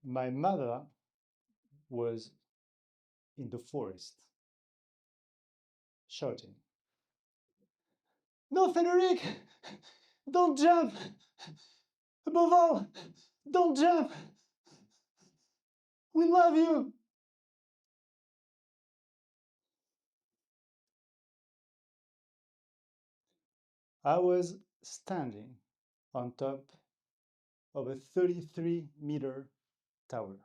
My mother was in the forest, shouting, "No, Frederic! Don't jump! Above all, don't jump! We love you!" I was standing on top of a 33-meter tower.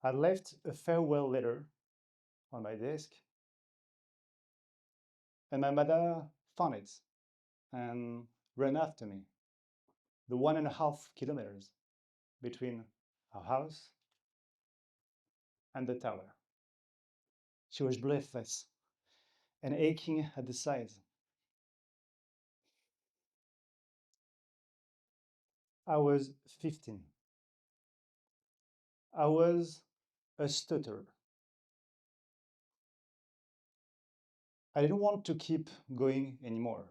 I left a farewell letter on my desk, and my mother found it and ran after me, the 1.5 kilometers between our house and the tower. She was breathless and aching at the sides. I was 15. I was a stutterer. I didn't want to keep going anymore.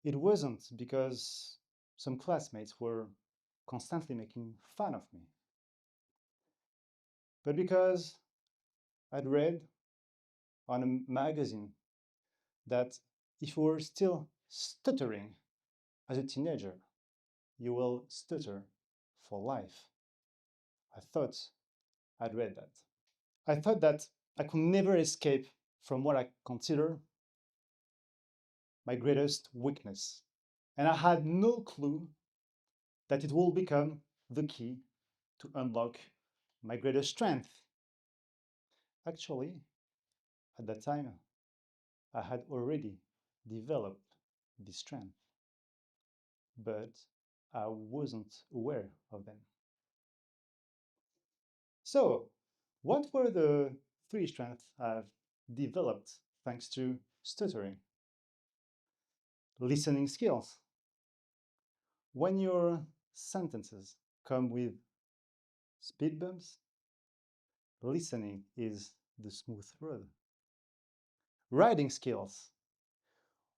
It wasn't because some classmates were constantly making fun of me, but because I'd read on a magazine that if you were still stuttering as a teenager, you will stutter for life. I thought I'd read that. I thought that I could never escape from what I consider my greatest weakness. And I had no clue that it will become the key to unlock my greatest strength. Actually, at that time, I had already developed this strength, but I wasn't aware of them. So, what were the three strengths I've developed thanks to stuttering? Listening skills. When your sentences come with speed bumps, listening is the smooth road. Writing skills.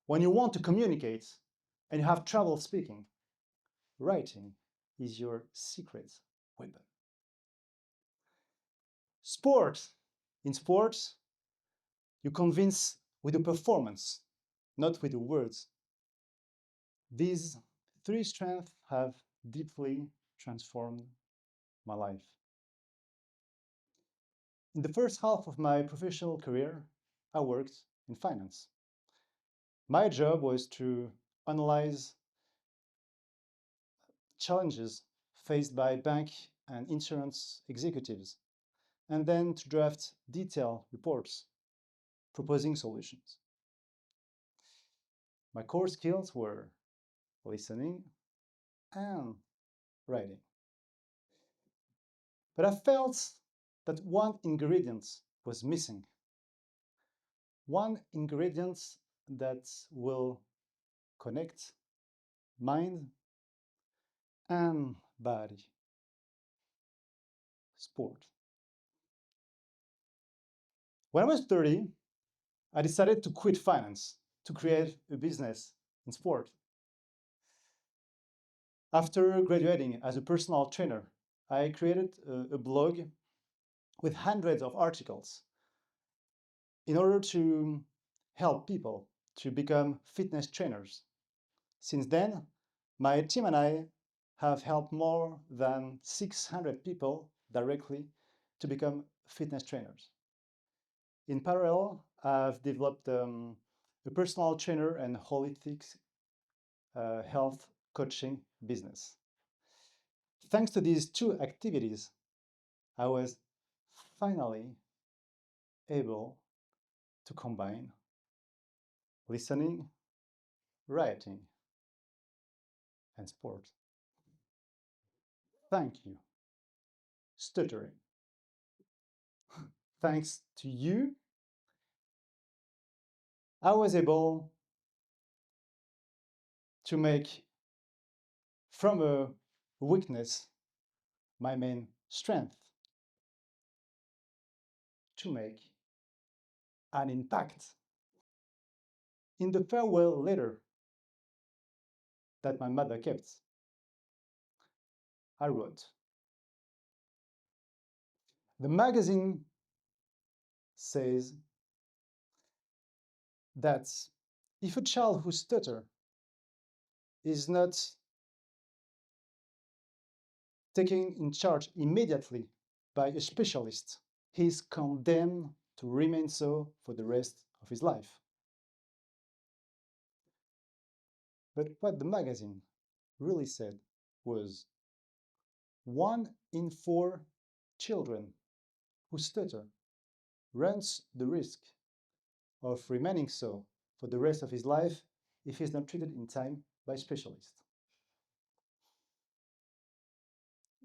When you want to communicate and you have trouble speaking, writing is your secret weapon. Sport. In sports, you convince with the performance, not with the words. These three strengths have deeply transformed my life. In the first half of my professional career, I worked in finance. My job was to analyze challenges faced by bank and insurance executives, and then to draft detailed reports proposing solutions. My core skills were listening and writing. But I felt that one ingredient was missing. One ingredient that will connect mind and body. Sport. When I was 30, I decided to quit finance to create a business in sport. After graduating as a personal trainer, I created a blog with hundreds of articles in order to help people to become fitness trainers. Since then, my team and I have helped more than 600 people directly to become fitness trainers. In parallel, I've developed a personal trainer and holistic health coaching business. Thanks to these two activities, I was finally able to combine listening, writing, and sport. Thank you, stuttering. Thanks to you, I was able to make from a weakness my main strength, to make an impact. In the farewell letter, that my mother kept. I wrote, the magazine says that if a child who stutters is not taken in charge immediately by a specialist, he is condemned to remain so for the rest of his life. But what the magazine really said was 1 in 4 children who stutter runs the risk of remaining so for the rest of his life if he is not treated in time by specialists.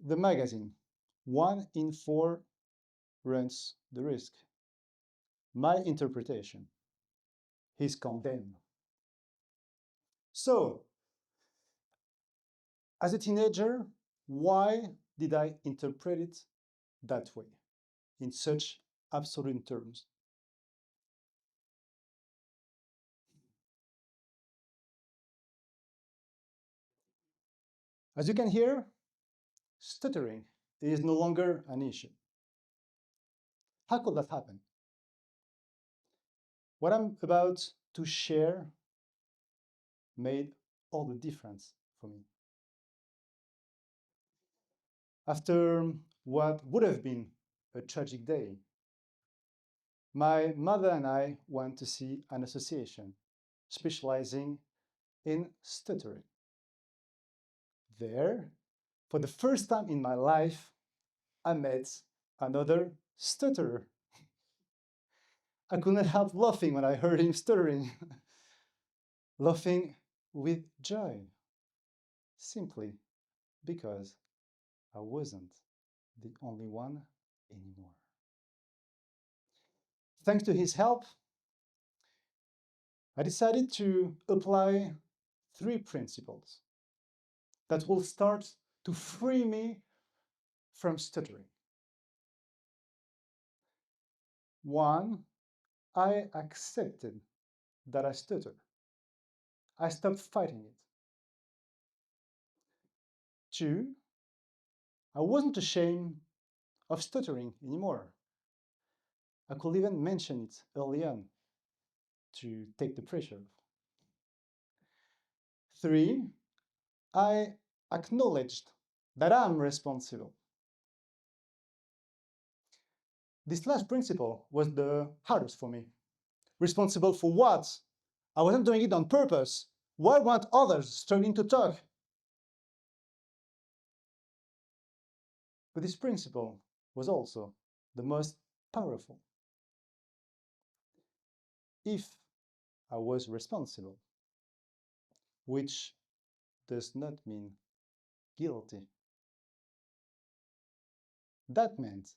The magazine, 1 in 4 runs the risk. My interpretation, he's condemned. So, as a teenager, why did I interpret it that way, in such absolute terms? As you can hear, stuttering is no longer an issue. How could that happen? What I'm about to share made all the difference for me. After what would have been a tragic day, my mother and I went to see an association specializing in stuttering. There, for the first time in my life, I met another stutterer. I couldn't help laughing when I heard him stuttering, laughing with joy, simply because I wasn't the only one anymore. Thanks to his help, I decided to apply 3 principles that will start to free me from stuttering. 1, I accepted that I stutter. I stopped fighting it. 2, I wasn't ashamed of stuttering anymore. I could even mention it early on to take the pressure off. 3, I acknowledged that I'm responsible. This last principle was the hardest for me. Responsible for what? I wasn't doing it on purpose. Why weren't others struggling to talk? But this principle was also the most powerful. If I was responsible, which does not mean guilty, that meant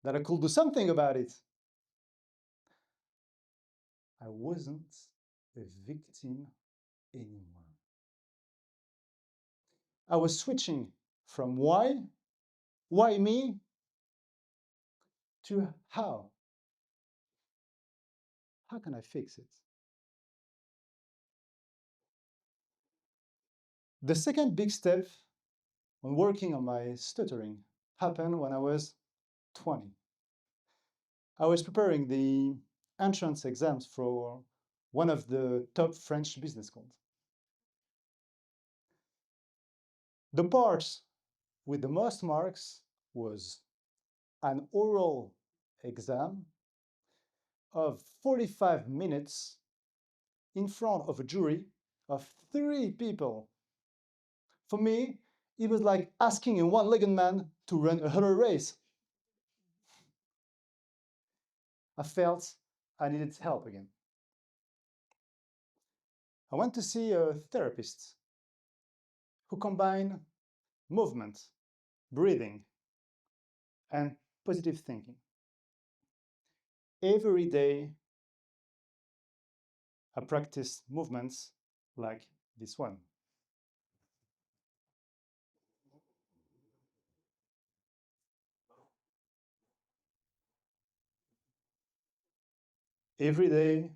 that I could do something about it. I wasn't a victim anymore. I was switching from why me, to how. How can I fix it? The second big step on working on my stuttering happened when I was 20. I was preparing the entrance exams for one of the top French business schools. The part with the most marks was an oral exam of 45 minutes in front of a jury of 3 people. For me, it was like asking a one-legged man to run a hurdle race. I felt I needed help again. I went to see a therapist who combined movement, breathing, and positive thinking. Every day, I practice movements like this one. Every day,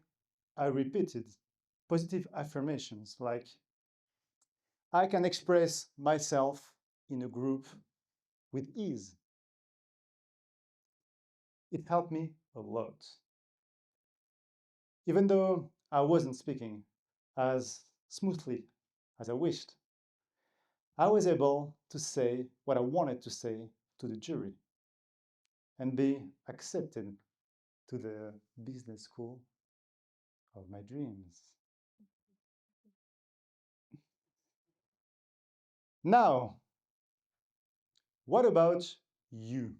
I repeated positive affirmations like, I can express myself in a group with ease. It helped me a lot. Even though I wasn't speaking as smoothly as I wished, I was able to say what I wanted to say to the jury and be accepted to the business school of my dreams. Now, what about you?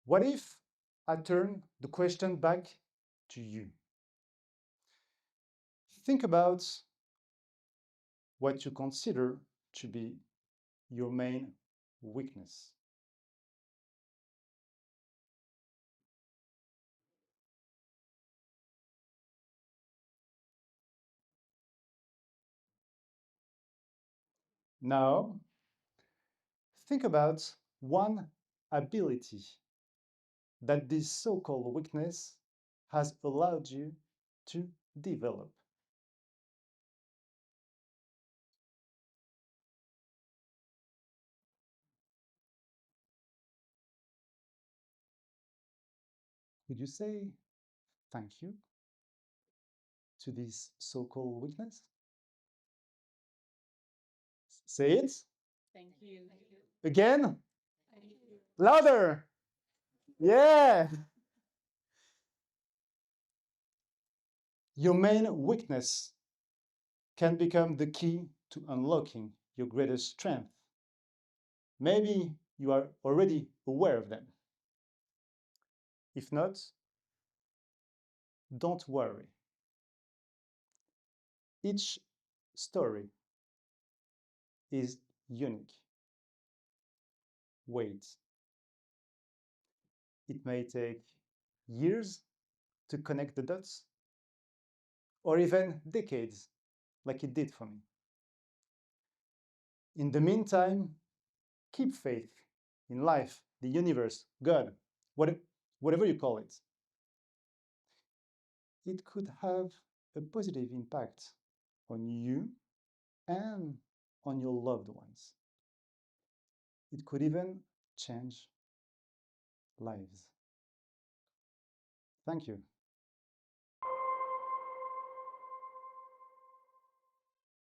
What if I turn the question back to you? Think about what you consider to be your main weakness. Now, think about one ability that this so-called weakness has allowed you to develop. Would you say thank you to this so-called weakness? Say it. Thank you. Again? Louder. Yeah. Your main weakness can become the key to unlocking your greatest strength. Maybe you are already aware of them. If not, don't worry. Each story is unique. Wait. It may take years to connect the dots, or even decades, like it did for me. In the meantime, keep faith in life, the universe, God, whatever you call it. It could have a positive impact on you and on your loved ones. It could even change lives. Thank you.